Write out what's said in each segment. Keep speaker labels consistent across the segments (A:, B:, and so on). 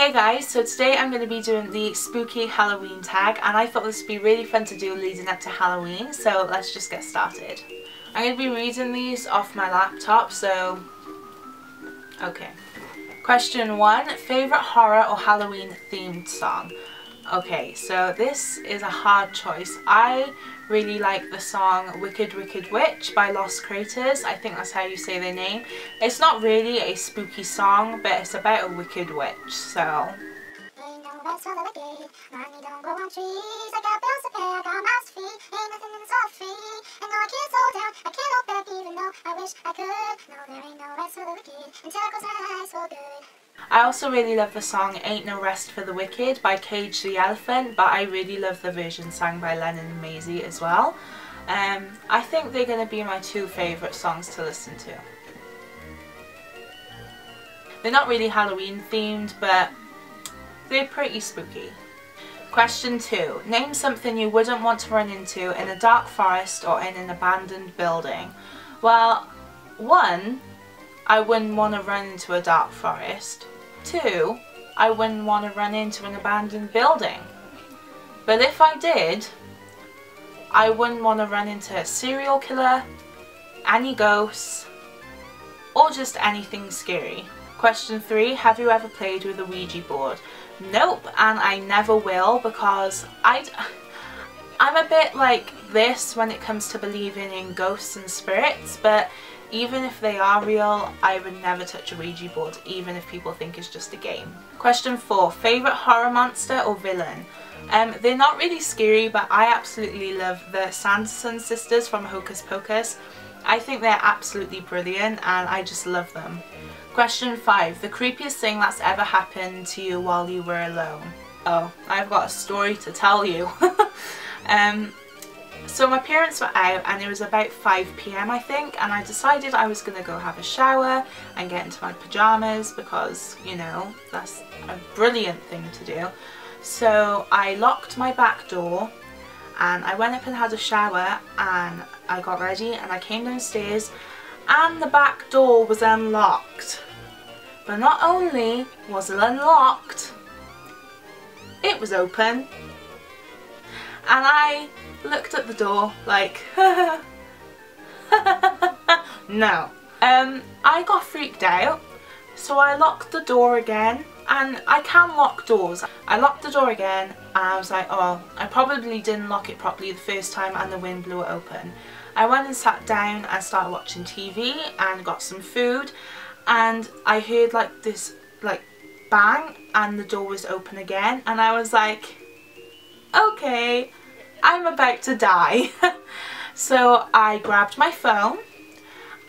A: Hey guys, so today I'm going to be doing the spooky Halloween tag, and I thought this would be really fun to do leading up to Halloween, so let's just get started. I'm going to be reading these off my laptop, so okay. Question 1, favourite horror or Halloween themed song? Okay, so this is a hard choice. I really like the song Wicked Wicked Witch by Lost Creators. I think that's how you say their name. It's not really a spooky song, but it's about a wicked witch, so... I also really love the song Ain't No Rest for the Wicked by Cage the Elephant, but I really love the version sang by Lennon and Maisie as well. I think they're going to be my two favourite songs to listen to. They're not really Halloween themed, but they're pretty spooky. Question 2. Name something you wouldn't want to run into in a dark forest or in an abandoned building. Well, 1, I wouldn't want to run into a dark forest. 2, I wouldn't want to run into an abandoned building. But if I did, I wouldn't want to run into a serial killer, any ghosts, or just anything scary. Question 3, have you ever played with a Ouija board? Nope, and I never will, because I'm a bit like this when it comes to believing in ghosts and spirits, but even if they are real, I would never touch a Ouija board, even if people think it's just a game. Question 4, favourite horror monster or villain? They're not really scary, but I absolutely love the Sanderson sisters from Hocus Pocus. I think they're absolutely brilliant and I just love them. Question 5, the creepiest thing that's ever happened to you while you were alone? Oh, I've got a story to tell you. So my parents were out and it was about 5 PM I think, and I decided I was going to go have a shower and get into my pyjamas because, you know, that's a brilliant thing to do. So I locked my back door and I went up and had a shower and I got ready and I came downstairs and the back door was unlocked. But not only was it unlocked, it was open. And I looked at the door like, no. I got freaked out, so I locked the door again, and I can lock doors. I locked the door again and I was like, oh, I probably didn't lock it properly the first time and the wind blew it open. I went and sat down and started watching TV and got some food, and I heard like this bang and the door was open again, and I was like, okay, I'm about to die. So I grabbed my phone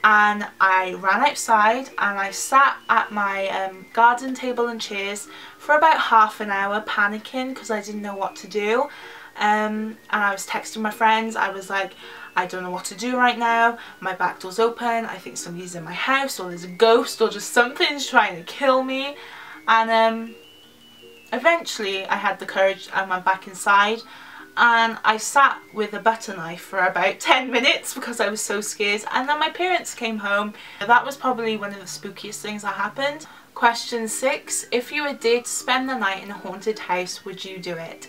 A: and I ran outside and I sat at my garden table and chairs for about half an hour panicking because I didn't know what to do. And I was texting my friends. I was like, I don't know what to do right now. My back door's open. I think somebody's in my house, or there's a ghost, or just something's trying to kill me. And eventually I had the courage and went back inside. And I sat with a butter knife for about 10 minutes because I was so scared, and then my parents came home. That was probably one of the spookiest things that happened. Question 6, if you were dared to spend the night in a haunted house, would you do it?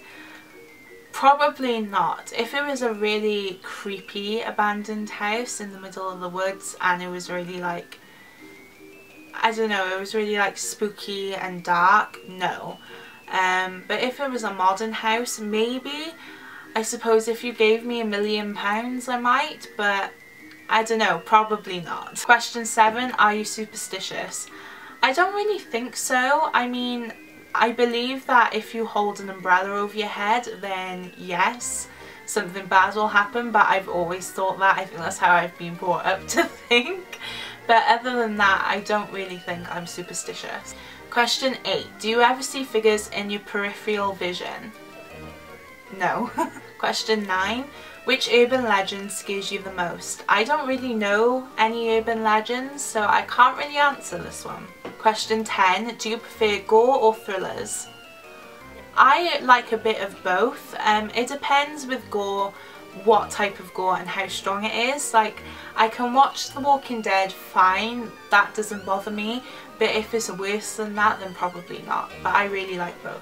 A: Probably not. If it was a really creepy abandoned house in the middle of the woods and it was really like, I don't know, it was really like spooky and dark, no. But if it was a modern house, maybe. I suppose if you gave me £1 million I might, but I don't know, probably not. Question 7, are you superstitious? I don't really think so. I mean, I believe that if you hold an umbrella over your head, then yes, something bad will happen, but I've always thought that. I think that's how I've been brought up to think. But other than that, I don't really think I'm superstitious. Question 8. Do you ever see figures in your peripheral vision? No. Question 9. Which urban legend scares you the most? I don't really know any urban legends, so I can't really answer this one. Question 10. Do you prefer gore or thrillers? I like a bit of both. It depends with gore what type of gore and how strong it is. Like, I can watch The Walking Dead fine, that doesn't bother me, but if it's worse than that, then probably not. But I really like both.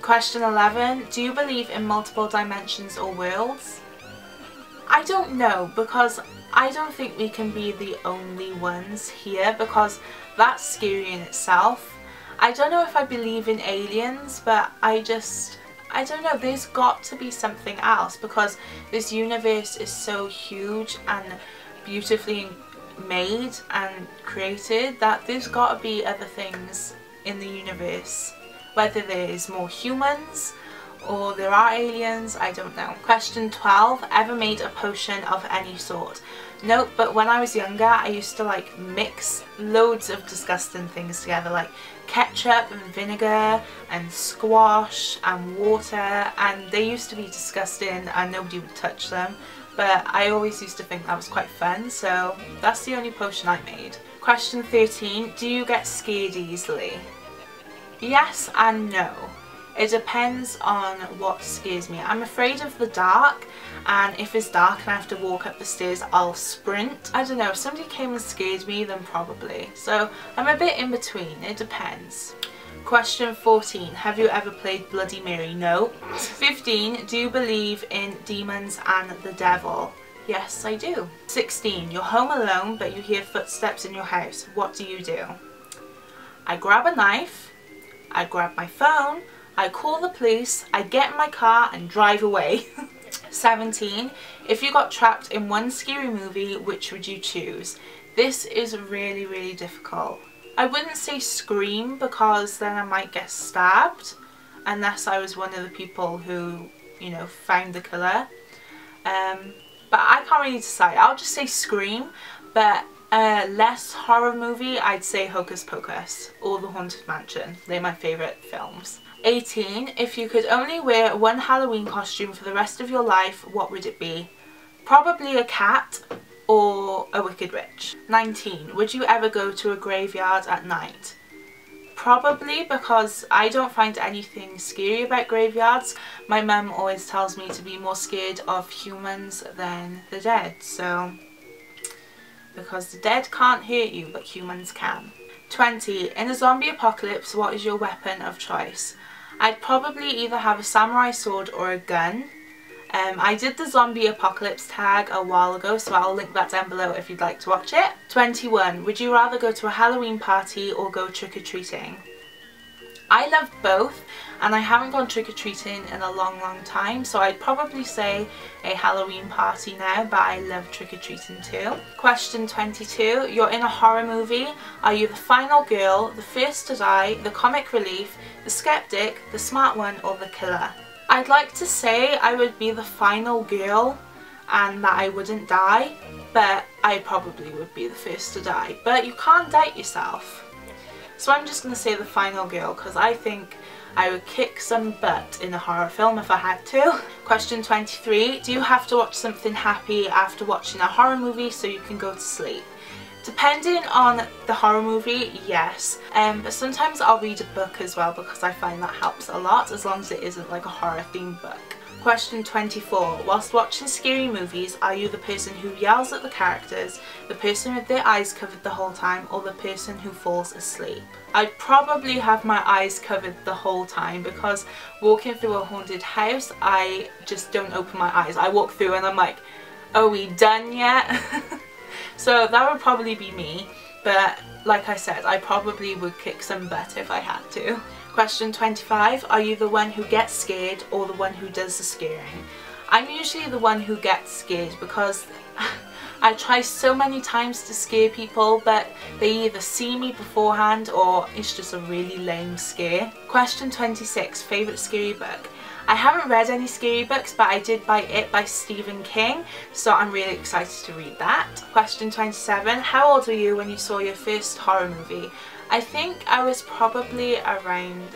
A: Question 11. Do you believe in multiple dimensions or worlds? I don't know, because I don't think we can be the only ones here, because that's scary in itself. I don't know if I believe in aliens, but I don't know, there's got to be something else, because this universe is so huge and beautifully made and created that there's got to be other things in the universe. Whether there's more humans or there are aliens, I don't know. Question 12. Ever made a potion of any sort? Nope, but when I was younger I used to like mix loads of disgusting things together, like ketchup and vinegar and squash and water, and they used to be disgusting and nobody would touch them, but I always used to think that was quite fun, so that's the only potion I made. Question 13. Do you get scared easily? Yes and no. It depends on what scares me. I'm afraid of the dark, and if it's dark and I have to walk up the stairs, I'll sprint. I don't know, if somebody came and scared me, then probably. So I'm a bit in between, it depends. Question 14. Have you ever played Bloody Mary? No. 15. Do you believe in demons and the devil? Yes, I do. 16. You're home alone but you hear footsteps in your house. What do you do? I grab a knife, I grab my phone, I call the police, I get in my car and drive away. 17. If you got trapped in one scary movie, which would you choose? This is really, really difficult. I wouldn't say Scream, because then I might get stabbed, unless I was one of the people who, you know, found the killer. But I can't really decide. I'll just say Scream, but less horror movie, I'd say Hocus Pocus or The Haunted Mansion. They're my favourite films. 18. If you could only wear one Halloween costume for the rest of your life, what would it be? Probably a cat or a Wicked Witch. 19. Would you ever go to a graveyard at night? Probably, because I don't find anything scary about graveyards. My mum always tells me to be more scared of humans than the dead, so because the dead can't hurt you but humans can. 20. In a zombie apocalypse, what is your weapon of choice? I'd probably either have a samurai sword or a gun. I did the zombie apocalypse tag a while ago, so I'll link that down below if you'd like to watch it. 21. Would you rather go to a Halloween party or go trick-or-treating? I love both, and I haven't gone trick-or-treating in a long time, so I'd probably say a Halloween party now, but I love trick-or-treating too. Question 22. You're in a horror movie. Are you the final girl, the first to die, the comic relief, the skeptic, the smart one, or the killer? I'd like to say I would be the final girl and that I wouldn't die, but I probably would be the first to die. But you can't doubt yourself. So I'm just going to say the final girl, because I think I would kick some butt in a horror film if I had to. Question 23. Do you have to watch something happy after watching a horror movie so you can go to sleep? Depending on the horror movie, yes. But sometimes I'll read a book as well, because I find that helps a lot, as long as it isn't like a horror themed book. Question 24. Whilst watching scary movies, are you the person who yells at the characters, the person with their eyes covered the whole time, or the person who falls asleep? I'd probably have my eyes covered the whole time, because walking through a haunted house, I just don't open my eyes. I walk through and I'm like, are we done yet? So that would probably be me, but like I said, I probably would kick some butt if I had to. Question 25. Are you the one who gets scared or the one who does the scaring? I'm usually the one who gets scared, because I try so many times to scare people, but they either see me beforehand or it's just a really lame scare. Question 26. Favourite scary book? I haven't read any scary books, but I did buy It by Stephen King, so I'm really excited to read that. Question 27. How old were you when you saw your first horror movie? I think I was probably around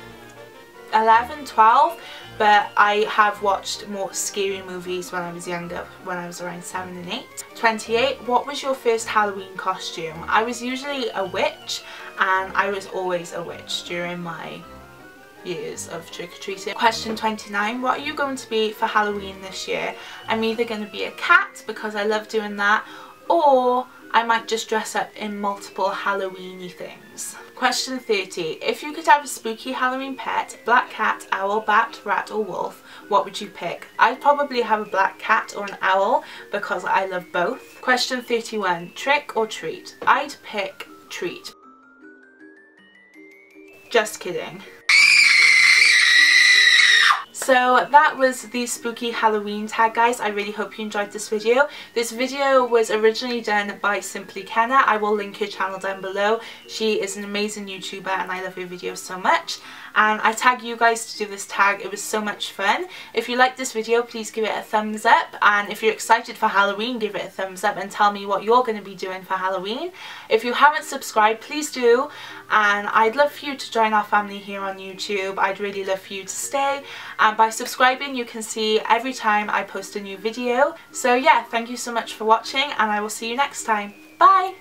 A: 11, 12, but I have watched more scary movies when I was younger, when I was around 7 and 8. 28. What was your first Halloween costume? I was usually a witch, and I was always a witch during my years of trick-or-treating. Question 29, what are you going to be for Halloween this year? I'm either going to be a cat because I love doing that, or I might just dress up in multiple Halloween-y things. Question 30, if you could have a spooky Halloween pet, black cat, owl, bat, rat or wolf, what would you pick? I'd probably have a black cat or an owl because I love both. Question 31, trick or treat? I'd pick treat. Just kidding. So that was the spooky Halloween tag, guys. I really hope you enjoyed this video. This video was originally done by Simply Kenna. I will link her channel down below. She is an amazing YouTuber and I love her videos so much. And I tag you guys to do this tag. It was so much fun. If you like this video, please give it a thumbs up. And if you're excited for Halloween, give it a thumbs up and tell me what you're going to be doing for Halloween. If you haven't subscribed, please do. And I'd love for you to join our family here on YouTube. I'd really love for you to stay. And by subscribing, you can see every time I post a new video. So yeah, thank you so much for watching and I will see you next time. Bye!